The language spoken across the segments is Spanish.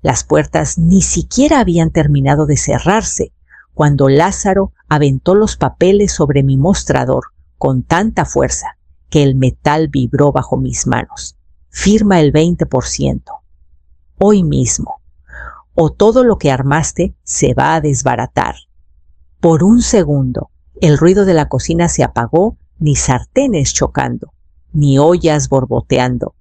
Las puertas ni siquiera habían terminado de cerrarse cuando Lázaro aventó los papeles sobre mi mostrador con tanta fuerza que el metal vibró bajo mis manos. Firma el 20%. Hoy mismo. O todo lo que armaste se va a desbaratar. Por un segundo, el ruido de la cocina se apagó, ni sartenes chocando, ni ollas borboteando.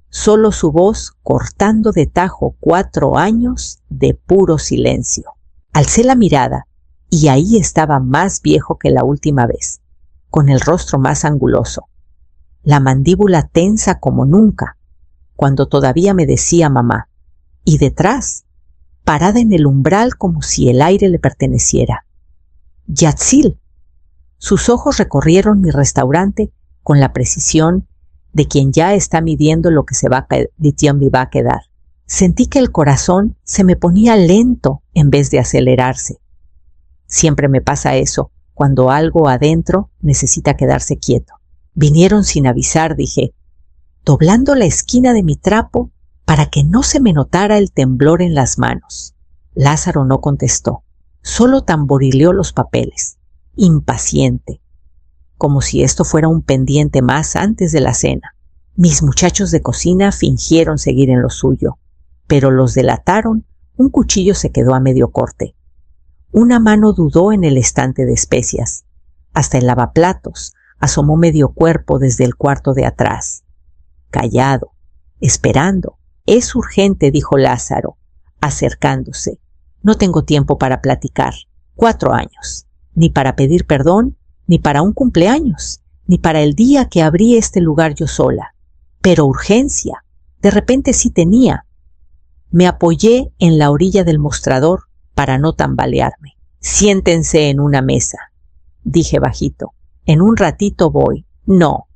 Solo su voz cortando de tajo 4 años de puro silencio. Alcé la mirada y ahí estaba más viejo que la última vez, con el rostro más anguloso, la mandíbula tensa como nunca, cuando todavía me decía mamá, y detrás, parada en el umbral como si el aire le perteneciera. Yatzil. Sus ojos recorrieron mi restaurante con la precisión de quien ya está midiendo lo que va a quedar. Sentí que el corazón se me ponía lento en vez de acelerarse. Siempre me pasa eso, cuando algo adentro necesita quedarse quieto. Vinieron sin avisar, dije, doblando la esquina de mi trapo para que no se me notara el temblor en las manos. Lázaro no contestó, solo tamborileó los papeles, impaciente, como si esto fuera un pendiente más antes de la cena. Mis muchachos de cocina fingieron seguir en lo suyo, pero los delataron. Un cuchillo se quedó a medio corte. Una mano dudó en el estante de especias. Hasta el lavaplatos asomó medio cuerpo desde el cuarto de atrás. Callado, esperando. Es urgente, dijo Lázaro, acercándose. No tengo tiempo para platicar. 4 años. Ni para pedir perdón, ni para un cumpleaños, ni para el día que abrí este lugar yo sola. Pero urgencia, de repente sí tenía. Me apoyé en la orilla del mostrador para no tambalearme. Siéntense en una mesa, dije bajito. En un ratito voy. No.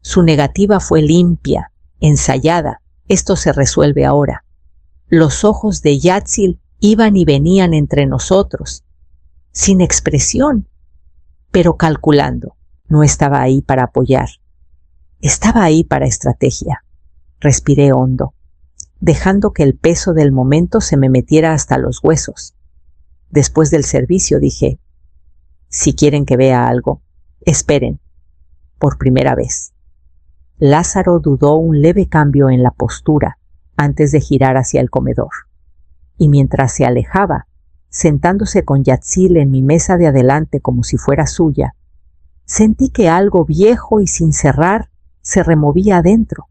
Su negativa fue limpia, ensayada. Esto se resuelve ahora. Los ojos de Yatzil iban y venían entre nosotros, sin expresión, pero calculando. No estaba ahí para apoyar. Estaba ahí para estrategia. Respiré hondo, dejando que el peso del momento se me metiera hasta los huesos. Después del servicio dije, si quieren que vea algo, esperen. Por primera vez. Lázaro dudó un leve cambio en la postura antes de girar hacia el comedor. Y mientras se alejaba, sentándose con Yatzil en mi mesa de adelante como si fuera suya, sentí que algo viejo y sin cerrar se removía adentro,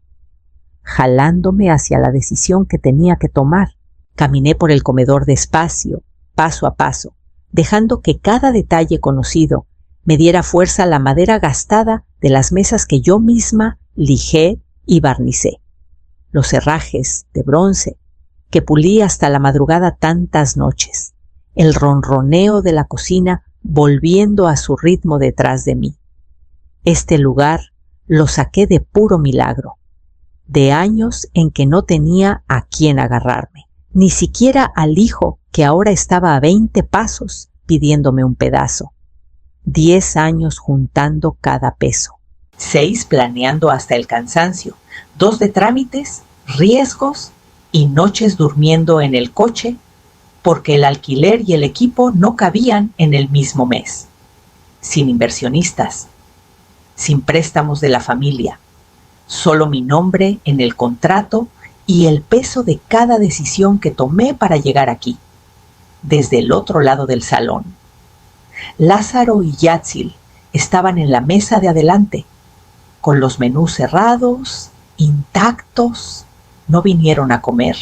jalándome hacia la decisión que tenía que tomar. Caminé por el comedor despacio, paso a paso, dejando que cada detalle conocido me diera fuerza a la madera gastada de las mesas que yo misma lijé y barnicé. Los herrajes de bronce que pulí hasta la madrugada tantas noches, el ronroneo de la cocina volviendo a su ritmo detrás de mí. Este lugar lo saqué de puro milagro, de años en que no tenía a quién agarrarme, ni siquiera al hijo que ahora estaba a 20 pasos pidiéndome un pedazo. 10 años juntando cada peso. 6 planeando hasta el cansancio, 2 de trámites, riesgos y noches durmiendo en el coche porque el alquiler y el equipo no cabían en el mismo mes. Sin inversionistas, sin préstamos de la familia, solo mi nombre en el contrato y el peso de cada decisión que tomé para llegar aquí, desde el otro lado del salón. Lázaro y Yatzil estaban en la mesa de adelante, con los menús cerrados, intactos. No vinieron a comer,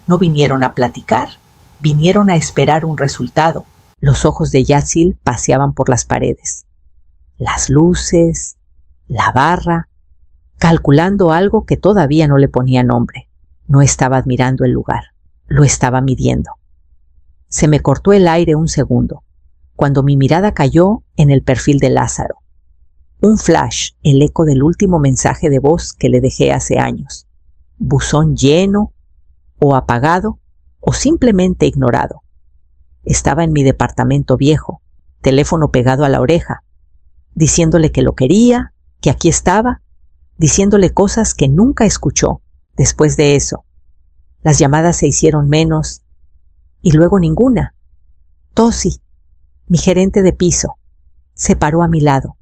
no vinieron a platicar, vinieron a esperar un resultado. Los ojos de Yatzil paseaban por las paredes, las luces, la barra, calculando algo que todavía no le ponía nombre. No estaba admirando el lugar, lo estaba midiendo. Se me cortó el aire un segundo, cuando mi mirada cayó en el perfil de Lázaro. Un flash, el eco del último mensaje de voz que le dejé hace años. Buzón lleno, o apagado, o simplemente ignorado. Estaba en mi departamento viejo, teléfono pegado a la oreja, diciéndole que lo quería, que aquí estaba, diciéndole cosas que nunca escuchó. Después de eso, Las llamadas se hicieron menos y luego ninguna. Tosi, mi gerente de piso, se paró a mi lado.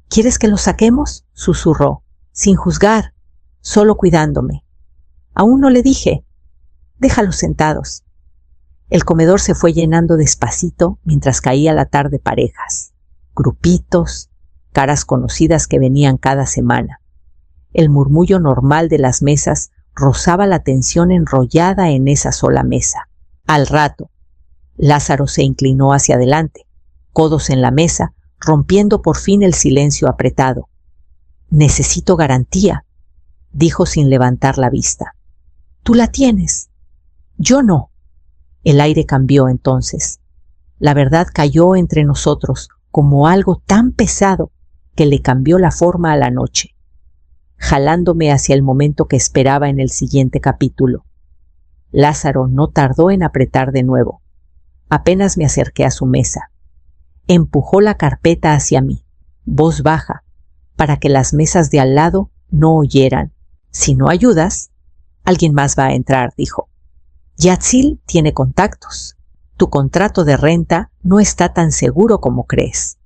¿Quieres que los saquemos?, susurró, sin juzgar, solo cuidándome. Aún no le dije. Déjalos sentados. El comedor se fue llenando despacito mientras caía la tarde parejas, grupitos, caras conocidas que venían cada semana. El murmullo normal de las mesas rozaba la tensión enrollada en esa sola mesa. Al rato, Lázaro se inclinó hacia adelante, codos en la mesa, rompiendo por fin el silencio apretado. «Necesito garantía», dijo sin levantar la vista. «Tú la tienes. Yo no». El aire cambió entonces. La verdad cayó entre nosotros como algo tan pesado que le cambió la forma a la noche, jalándome hacia el momento que esperaba en el siguiente capítulo. Lázaro no tardó en apretar de nuevo. Apenas me acerqué a su mesa. Empujó la carpeta hacia mí, voz baja, para que las mesas de al lado no oyeran. «Si no ayudas, alguien más va a entrar», dijo. «Yatzil tiene contactos. Tu contrato de renta no está tan seguro como crees».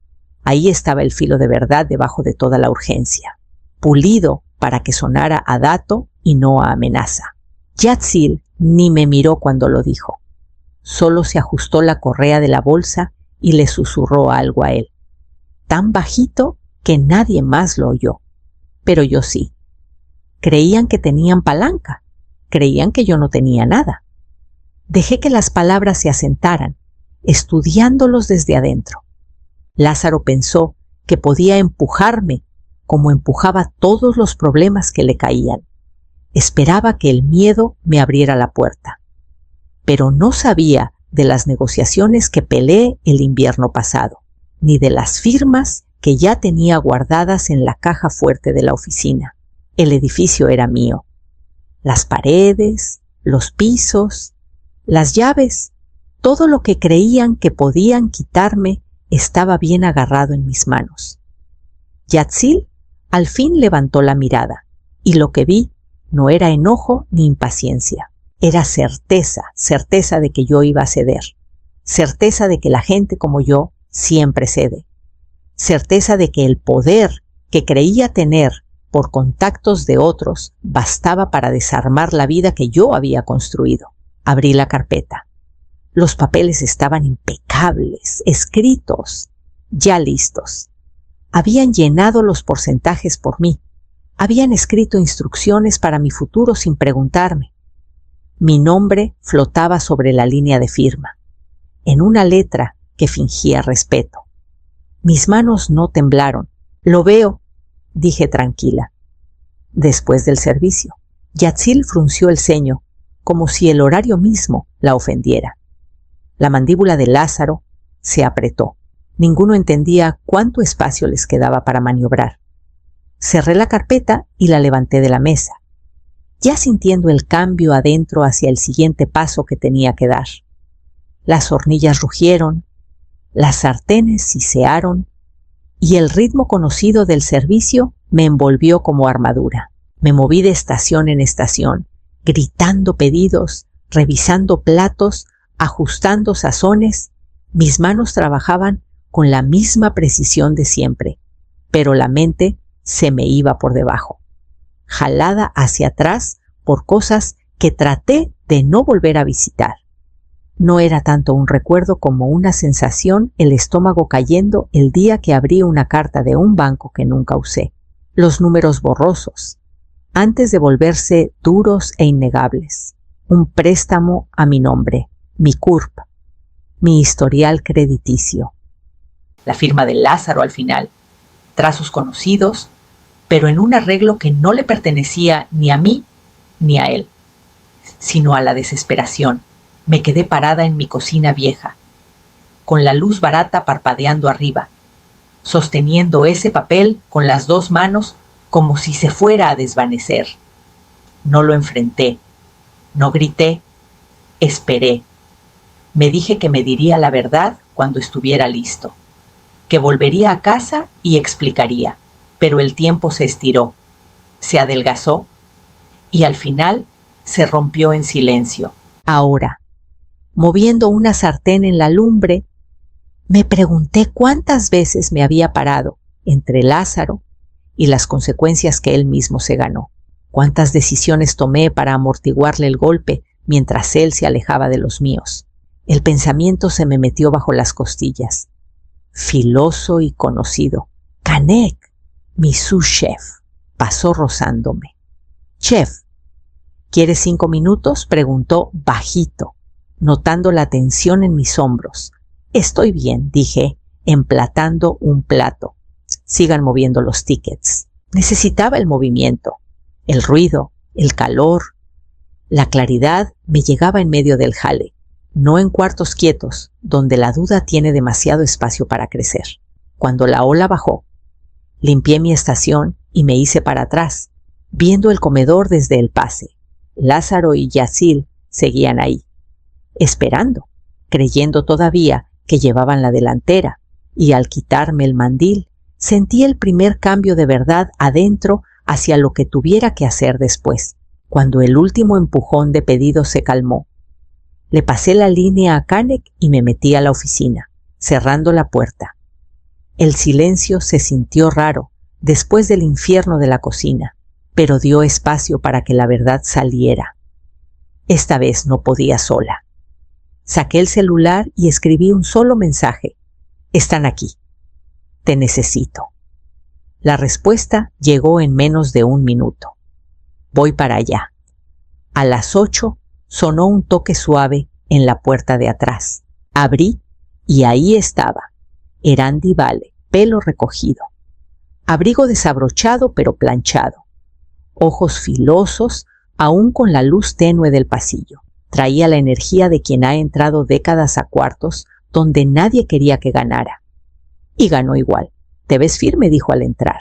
Ahí estaba el filo de verdad debajo de toda la urgencia, pulido para que sonara a dato y no a amenaza. Yatzil ni me miró cuando lo dijo. Solo se ajustó la correa de la bolsa y le susurró algo a él, tan bajito que nadie más lo oyó. Pero yo sí. Creían que tenían palanca, creían que yo no tenía nada. Dejé que las palabras se asentaran, estudiándolos desde adentro. Lázaro pensó que podía empujarme como empujaba todos los problemas que le caían. Esperaba que el miedo me abriera la puerta. Pero no sabía de las negociaciones que peleé el invierno pasado, ni de las firmas que ya tenía guardadas en la caja fuerte de la oficina. El edificio era mío. Las paredes, los pisos, las llaves, todo lo que creían que podían quitarme estaba bien agarrado en mis manos. Yatzil al fin levantó la mirada, y lo que vi no era enojo ni impaciencia. Era certeza de que yo iba a ceder, certeza de que la gente como yo siempre cede, certeza de que el poder que creía tener por contactos de otros bastaba para desarmar la vida que yo había construido. Abrí la carpeta. Los papeles estaban impecables, escritos, ya listos. Habían llenado los porcentajes por mí. Habían escrito instrucciones para mi futuro sin preguntarme. Mi nombre flotaba sobre la línea de firma, en una letra que fingía respeto. Mis manos no temblaron. «Lo veo», dije tranquila. Después del servicio, Yatzil frunció el ceño, como si el horario mismo la ofendiera. La mandíbula de Lázaro se apretó. Ninguno entendía cuánto espacio les quedaba para maniobrar. Cerré la carpeta y la levanté de la mesa, ya sintiendo el cambio adentro hacia el siguiente paso que tenía que dar. Las hornillas rugieron, las sartenes sisearon y el ritmo conocido del servicio me envolvió como armadura. Me moví de estación en estación, gritando pedidos, revisando platos, ajustando sazones. Mis manos trabajaban con la misma precisión de siempre, pero la mente se me iba por debajo, jalada hacia atrás por cosas que traté de no volver a visitar. No era tanto un recuerdo como una sensación, el estómago cayendo el día que abrí una carta de un banco que nunca usé. Los números borrosos, antes de volverse duros e innegables. Un préstamo a mi nombre, mi CURP, mi historial crediticio. La firma de Lázaro al final, trazos conocidos, pero en un arreglo que no le pertenecía ni a mí ni a él, sino a la desesperación. Me quedé parada en mi cocina vieja, con la luz barata parpadeando arriba, sosteniendo ese papel con las dos manos como si se fuera a desvanecer. No lo enfrenté, no grité, esperé. Me dije que me diría la verdad cuando estuviera listo, que volvería a casa y explicaría, pero el tiempo se estiró, se adelgazó y al final se rompió en silencio. Ahora, moviendo una sartén en la lumbre, me pregunté cuántas veces me había parado entre Lázaro y las consecuencias que él mismo se ganó. Cuántas decisiones tomé para amortiguarle el golpe mientras él se alejaba de los míos. El pensamiento se me metió bajo las costillas. Filoso y conocido. Canek, mi sous-chef, pasó rozándome. Chef, ¿quieres 5 minutos? Preguntó bajito, notando la tensión en mis hombros. Estoy bien, dije, emplatando un plato. Sigan moviendo los tickets. Necesitaba el movimiento, el ruido, el calor. La claridad me llegaba en medio del jale, no en cuartos quietos, donde la duda tiene demasiado espacio para crecer. Cuando la ola bajó, limpié mi estación y me hice para atrás, viendo el comedor desde el pase. Lázaro y Yacil seguían ahí, esperando, creyendo todavía que llevaban la delantera, y al quitarme el mandil, sentí el primer cambio de verdad adentro hacia lo que tuviera que hacer después. Cuando el último empujón de pedido se calmó, le pasé la línea a Canek y me metí a la oficina, cerrando la puerta. El silencio se sintió raro después del infierno de la cocina, pero dio espacio para que la verdad saliera. Esta vez no podía sola. Saqué el celular y escribí un solo mensaje. Están aquí. Te necesito. La respuesta llegó en menos de 1 minuto. Voy para allá. A las 8 sonó un toque suave en la puerta de atrás. Abrí y ahí estaba. Erandi Vale, pelo recogido. Abrigo desabrochado pero planchado. Ojos filosos, aún con la luz tenue del pasillo. Traía la energía de quien ha entrado décadas a cuartos donde nadie quería que ganara. Y ganó igual. Te ves firme, dijo al entrar.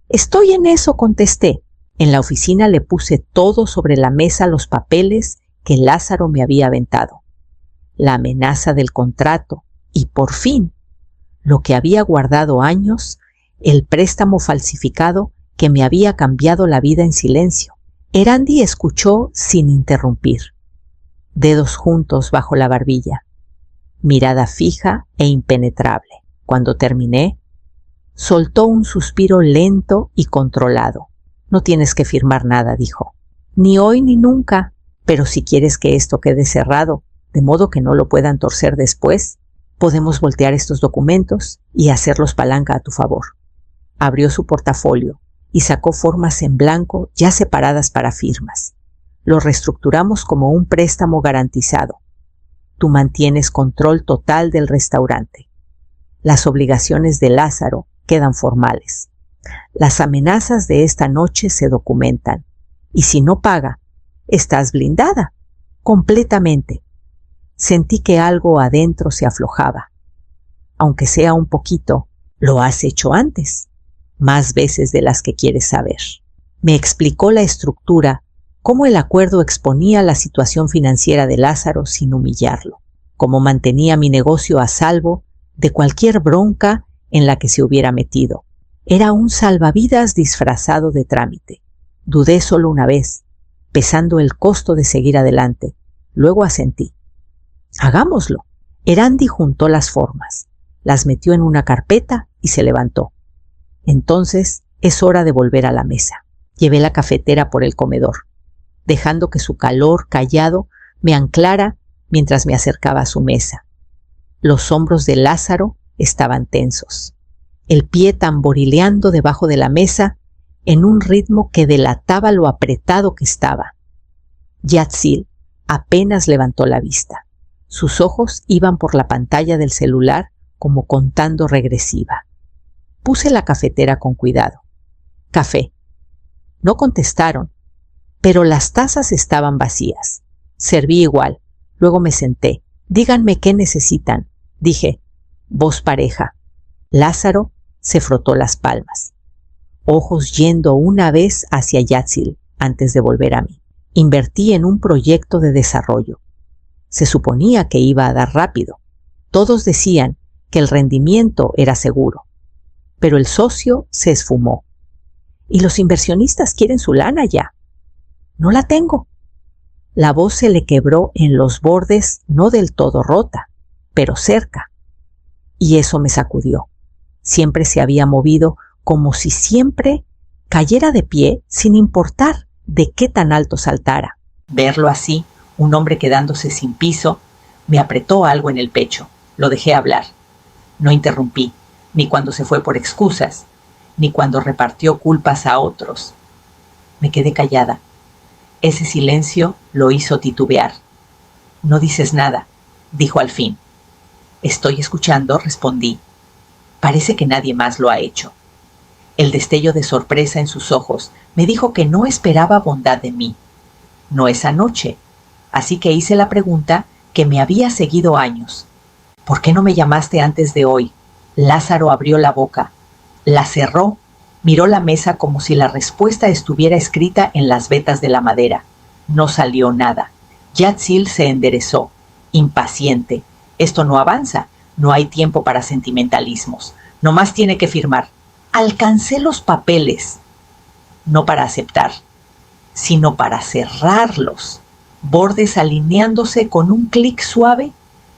Estoy en eso, contesté. En la oficina le puse todo sobre la mesa los papeles que Lázaro me había aventado. La amenaza del contrato y, por fin, lo que había guardado años, el préstamo falsificado que me había cambiado la vida en silencio. Erandi escuchó sin interrumpir. Dedos juntos bajo la barbilla. Mirada fija e impenetrable. Cuando terminé, soltó un suspiro lento y controlado. No tienes que firmar nada, dijo. Ni hoy ni nunca, pero si quieres que esto quede cerrado, de modo que no lo puedan torcer después, podemos voltear estos documentos y hacerlos palanca a tu favor. Abrió su portafolio y sacó formas en blanco ya separadas para firmas. Lo reestructuramos como un préstamo garantizado. Tú mantienes control total del restaurante. Las obligaciones de Lázaro quedan formales. Las amenazas de esta noche se documentan. Y si no paga, estás blindada, completamente. Sentí que algo adentro se aflojaba. Aunque sea un poquito, lo has hecho antes, más veces de las que quieres saber. Me explicó la estructura, cómo el acuerdo exponía la situación financiera de Lázaro sin humillarlo, cómo mantenía mi negocio a salvo de cualquier bronca en la que se hubiera metido. Era un salvavidas disfrazado de trámite. Dudé solo una vez, pesando el costo de seguir adelante. Luego asentí. Hagámoslo. Erandi juntó las formas, las metió en una carpeta y se levantó. Entonces es hora de volver a la mesa. Llevé la cafetera por el comedor, dejando que su calor callado me anclara mientras me acercaba a su mesa. Los hombros de Lázaro estaban tensos, el pie tamborileando debajo de la mesa en un ritmo que delataba lo apretado que estaba. Yatsil apenas levantó la vista. Sus ojos iban por la pantalla del celular como contando regresiva. Puse la cafetera con cuidado. Café. No contestaron, pero las tazas estaban vacías. Serví igual. Luego me senté. Díganme qué necesitan, dije, voz pareja. Lázaro se frotó las palmas, ojos yendo una vez hacia Yatsil antes de volver a mí. Invertí en un proyecto de desarrollo. Se suponía que iba a dar rápido. Todos decían que el rendimiento era seguro, pero el socio se esfumó. Y los inversionistas quieren su lana ya. No la tengo. La voz se le quebró en los bordes, no del todo rota, pero cerca. Y eso me sacudió. Siempre se había movido como si siempre cayera de pie sin importar de qué tan alto saltara. Verlo así, un hombre quedándose sin piso, me apretó algo en el pecho. Lo dejé hablar. No interrumpí, ni cuando se fue por excusas, ni cuando repartió culpas a otros. Me quedé callada. Ese silencio lo hizo titubear. «No dices nada», dijo al fin. «Estoy escuchando», respondí. Parece que nadie más lo ha hecho. El destello de sorpresa en sus ojos me dijo que no esperaba bondad de mí. No esa noche. Así que hice la pregunta que me había seguido años. «¿Por qué no me llamaste antes de hoy?» Lázaro abrió la boca, la cerró, miró la mesa como si la respuesta estuviera escrita en las vetas de la madera. No salió nada. Yatzil se enderezó, impaciente. «Esto no avanza, no hay tiempo para sentimentalismos. Nomás tiene que firmar». Alcancé los papeles, no para aceptar, sino para cerrarlos, bordes alineándose con un clic suave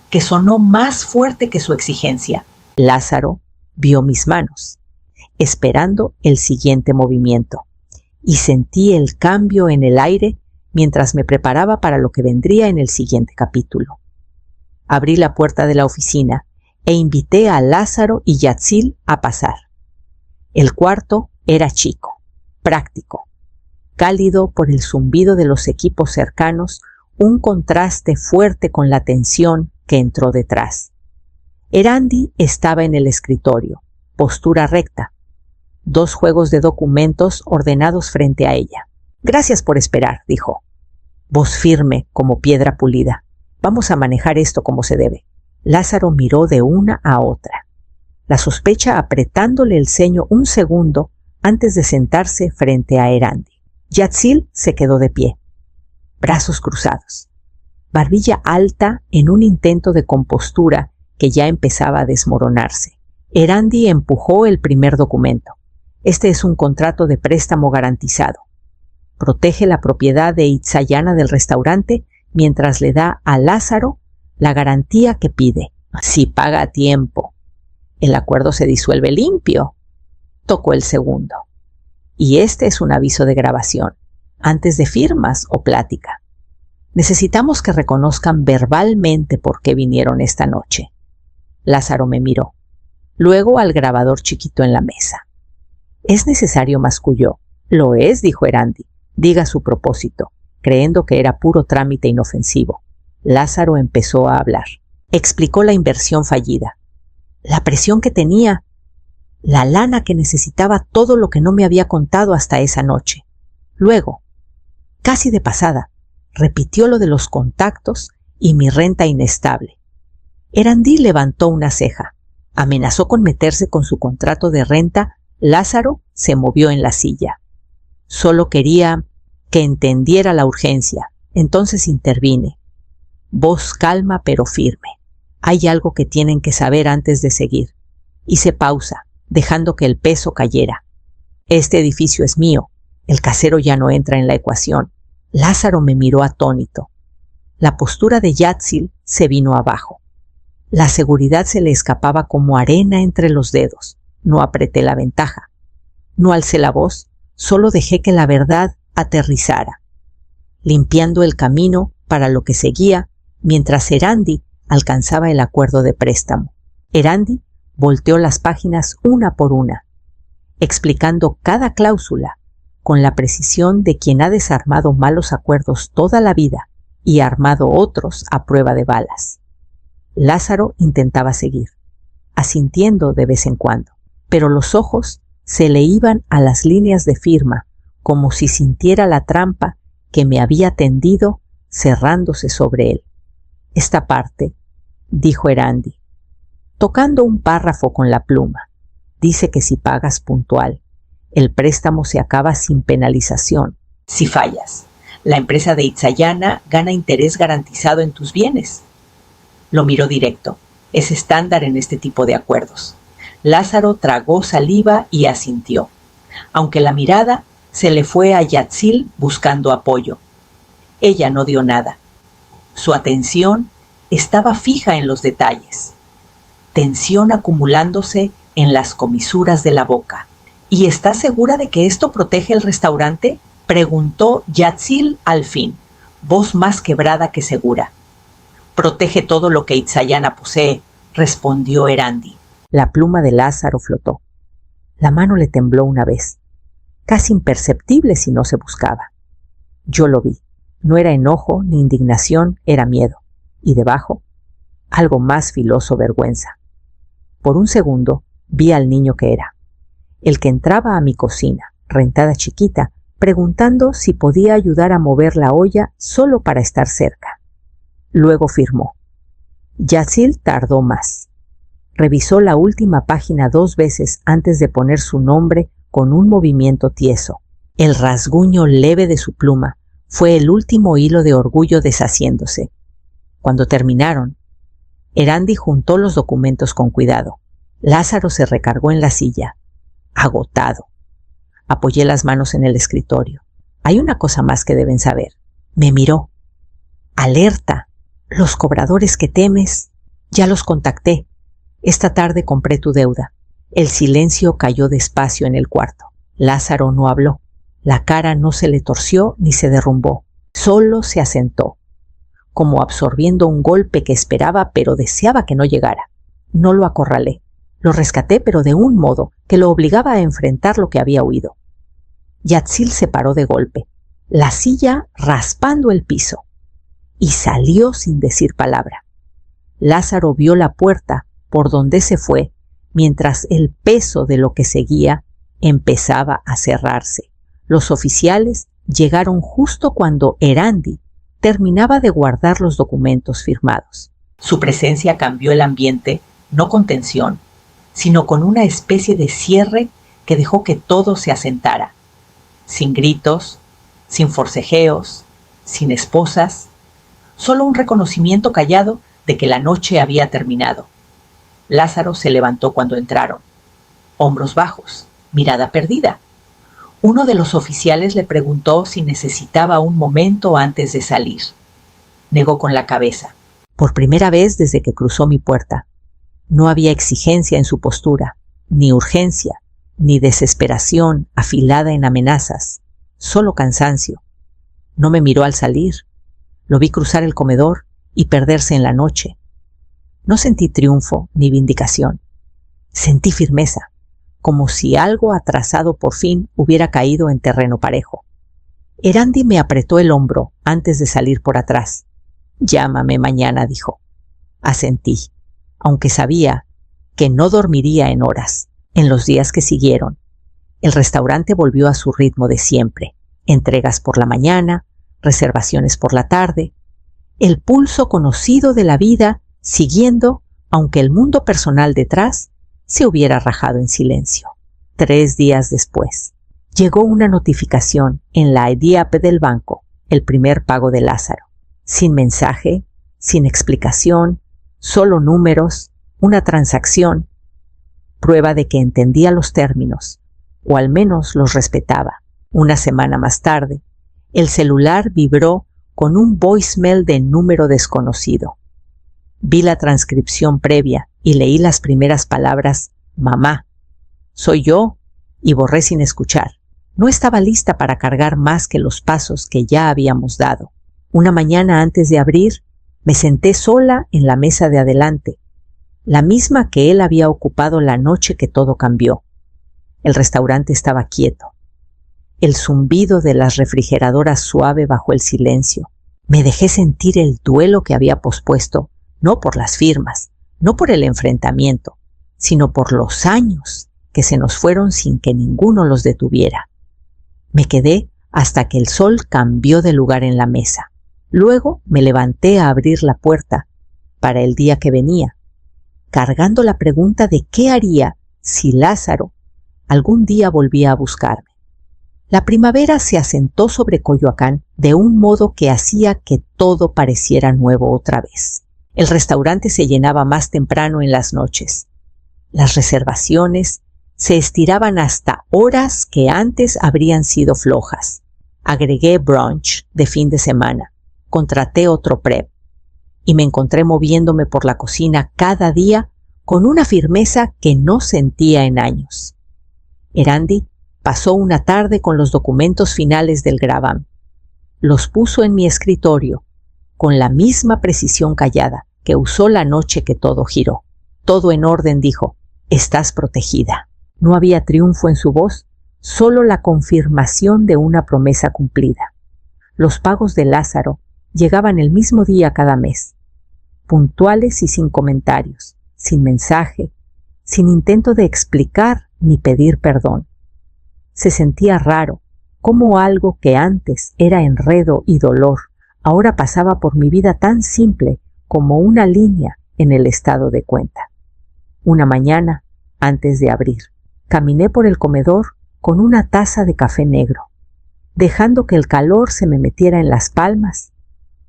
que sonó más fuerte que su exigencia. Lázaro vio mis manos, esperando el siguiente movimiento, y sentí el cambio en el aire mientras me preparaba para lo que vendría en el siguiente capítulo. Abrí la puerta de la oficina e invité a Lázaro y Yatzil a pasar. El cuarto era chico, práctico, cálido por el zumbido de los equipos cercanos, un contraste fuerte con la tensión que entró detrás. Erandy estaba en el escritorio, postura recta, 2 juegos de documentos ordenados frente a ella. «Gracias por esperar», dijo. Voz firme como piedra pulida. «Vamos a manejar esto como se debe». Lázaro miró de una a otra, la sospecha apretándole el ceño un segundo antes de sentarse frente a Erandy. Yatzil se quedó de pie, brazos cruzados, barbilla alta en un intento de compostura que ya empezaba a desmoronarse. Erandy empujó el primer documento. «Este es un contrato de préstamo garantizado. Protege la propiedad de Itzayana del restaurante mientras le da a Lázaro la garantía que pide, si paga a tiempo. El acuerdo se disuelve limpio». Tocó el segundo. «Y este es un aviso de grabación, antes de firmas o plática. Necesitamos que reconozcan verbalmente por qué vinieron esta noche». Lázaro me miró, luego al grabador chiquito en la mesa. «¿Es necesario?», masculló. «Lo es», dijo Erandy. «Diga su propósito», creyendo que era puro trámite inofensivo. Lázaro empezó a hablar. Explicó la inversión fallida, la presión que tenía, la lana que necesitaba, todo lo que no me había contado hasta esa noche. Luego, casi de pasada, repitió lo de los contactos y mi renta inestable. Erandy levantó una ceja. Amenazó con meterse con su contrato de renta. Lázaro se movió en la silla. Solo quería que entendiera la urgencia. Entonces intervine. Voz calma pero firme. «Hay algo que tienen que saber antes de seguir». Hice pausa, dejando que el peso cayera. «Este edificio es mío. El casero ya no entra en la ecuación». Lázaro me miró atónito. La postura de Yatzil se vino abajo. La seguridad se le escapaba como arena entre los dedos. No apreté la ventaja. No alcé la voz, solo dejé que la verdad aterrizara, limpiando el camino para lo que seguía mientras Erandy alcanzaba el acuerdo de préstamo. Erandy volteó las páginas una por una, explicando cada cláusula con la precisión de quien ha desarmado malos acuerdos toda la vida y armado otros a prueba de balas. Lázaro intentaba seguir, asintiendo de vez en cuando, pero los ojos se le iban a las líneas de firma como si sintiera la trampa que me había tendido cerrándose sobre él. «Esta parte», dijo Erandy, tocando un párrafo con la pluma, «dice que si pagas puntual, el préstamo se acaba sin penalización. Si fallas, la empresa de Itzayana gana interés garantizado en tus bienes». Lo miró directo. Es estándar en este tipo de acuerdos. Lázaro tragó saliva y asintió, aunque la mirada se le fue a Yatzil buscando apoyo. Ella no dio nada. Su atención estaba fija en los detalles, tensión acumulándose en las comisuras de la boca. ¿Y estás segura de que esto protege el restaurante?, preguntó Yatzil al fin, voz más quebrada que segura. Protege todo lo que Itzayana posee, respondió Erandi. La pluma de Lázaro flotó. La mano le tembló una vez, casi imperceptible si no se buscaba. Yo lo vi. No era enojo ni indignación, era miedo. Y debajo, algo más filoso, vergüenza. Por un segundo, vi al niño que era. El que entraba a mi cocina, rentada chiquita, preguntando si podía ayudar a mover la olla solo para estar cerca. Luego firmó. Yatzil tardó más. Revisó la última página 2 veces antes de poner su nombre con un movimiento tieso. El rasguño leve de su pluma fue el último hilo de orgullo deshaciéndose. Cuando terminaron, Erandi juntó los documentos con cuidado. Lázaro se recargó en la silla, agotado. Apoyé las manos en el escritorio. Hay una cosa más que deben saber. Me miró. Alerta. Los cobradores que temes, ya los contacté. Esta tarde compré tu deuda. El silencio cayó despacio en el cuarto. Lázaro no habló. La cara no se le torció ni se derrumbó. Solo se asentó, como absorbiendo un golpe que esperaba pero deseaba que no llegara. No lo acorralé. Lo rescaté, pero de un modo que lo obligaba a enfrentar lo que había oído. Yatzil se paró de golpe, la silla raspando el piso, y salió sin decir palabra. Lázaro vio la puerta por donde se fue, mientras el peso de lo que seguía empezaba a cerrarse. Los oficiales llegaron justo cuando Erandi terminaba de guardar los documentos firmados. Su presencia cambió el ambiente, no con tensión, sino con una especie de cierre que dejó que todo se asentara. Sin gritos, sin forcejeos, sin esposas, solo un reconocimiento callado de que la noche había terminado. Lázaro se levantó cuando entraron. Hombros bajos, mirada perdida. Uno de los oficiales le preguntó si necesitaba un momento antes de salir. Negó con la cabeza. Por primera vez desde que cruzó mi puerta. No había exigencia en su postura, ni urgencia, ni desesperación afilada en amenazas, solo cansancio. No me miró al salir. Lo vi cruzar el comedor y perderse en la noche. No sentí triunfo ni vindicación. Sentí firmeza, como si algo atrasado por fin hubiera caído en terreno parejo. Erandi me apretó el hombro antes de salir por atrás. Llámame mañana, dijo. Asentí, aunque sabía que no dormiría en horas. En los días que siguieron, el restaurante volvió a su ritmo de siempre. Entregas por la mañana, reservaciones por la tarde. El pulso conocido de la vida siguiendo, aunque el mundo personal detrás se hubiera rajado en silencio. 3 días después, llegó una notificación en la EDIAP del banco, el primer pago de Lázaro. Sin mensaje, sin explicación, solo números, una transacción, prueba de que entendía los términos, o al menos los respetaba. Una semana más tarde, el celular vibró con un voicemail de número desconocido. Vi la transcripción previa y leí las primeras palabras, mamá, soy yo, y borré sin escuchar. No estaba lista para cargar más que los pasos que ya habíamos dado. Una mañana antes de abrir, me senté sola en la mesa de adelante, la misma que él había ocupado la noche que todo cambió. El restaurante estaba quieto. El zumbido de las refrigeradoras suave bajo el silencio. Me dejé sentir el duelo que había pospuesto, no por las firmas, no por el enfrentamiento, sino por los años que se nos fueron sin que ninguno los detuviera. Me quedé hasta que el sol cambió de lugar en la mesa. Luego me levanté a abrir la puerta para el día que venía, cargando la pregunta de qué haría si Lázaro algún día volvía a buscarme. La primavera se asentó sobre Coyoacán de un modo que hacía que todo pareciera nuevo otra vez. El restaurante se llenaba más temprano en las noches. Las reservaciones se estiraban hasta horas que antes habrían sido flojas. Agregué brunch de fin de semana. contraté otro prep y me encontré moviéndome por la cocina cada día con una firmeza que no sentía en años. Erandy pasó una tarde con los documentos finales del gravamen. Los puso en mi escritorio con la misma precisión callada que usó la noche que todo giró. Todo en orden, dijo. Estás protegida. No había triunfo en su voz, solo la confirmación de una promesa cumplida. Los pagos de Lázaro llegaban el mismo día cada mes, puntuales y sin comentarios, sin mensaje, sin intento de explicar ni pedir perdón. Se sentía raro, como algo que antes era enredo y dolor, ahora pasaba por mi vida tan simple como una línea en el estado de cuenta. Una mañana, antes de abrir, caminé por el comedor con una taza de café negro, dejando que el calor se me metiera en las palmas.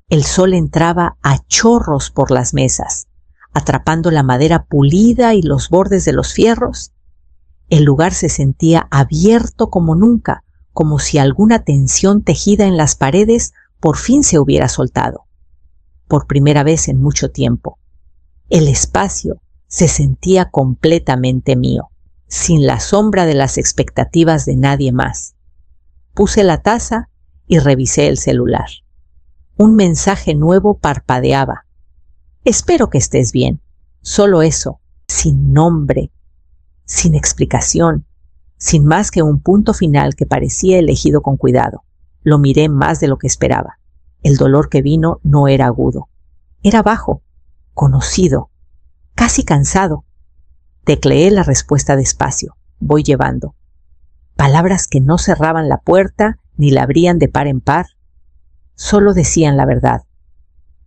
El sol entraba a chorros por las mesas, atrapando la madera pulida y los bordes de los fierros. El lugar se sentía abierto como nunca, como si alguna tensión tejida en las paredes por fin se hubiera soltado. Por primera vez en mucho tiempo, el espacio se sentía completamente mío, sin la sombra de las expectativas de nadie más. Puse la taza y revisé el celular. Un mensaje nuevo parpadeaba. Espero que estés bien. Solo eso, sin nombre, sin explicación, sin más que un punto final que parecía elegido con cuidado. Lo miré más de lo que esperaba. El dolor que vino no era agudo. Era bajo, conocido, casi cansado. Tecleé la respuesta despacio. Voy llevando. Palabras que no cerraban la puerta ni la abrían de par en par. Solo decían la verdad.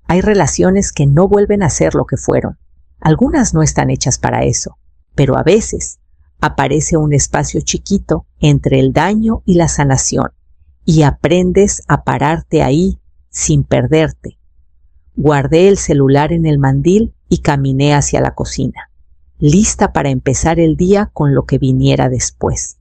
Hay relaciones que no vuelven a ser lo que fueron. Algunas no están hechas para eso, pero a veces aparece un espacio chiquito entre el daño y la sanación, y aprendes a pararte ahí sin perderte. Guardé el celular en el mandil y caminé hacia la cocina, lista para empezar el día con lo que viniera después.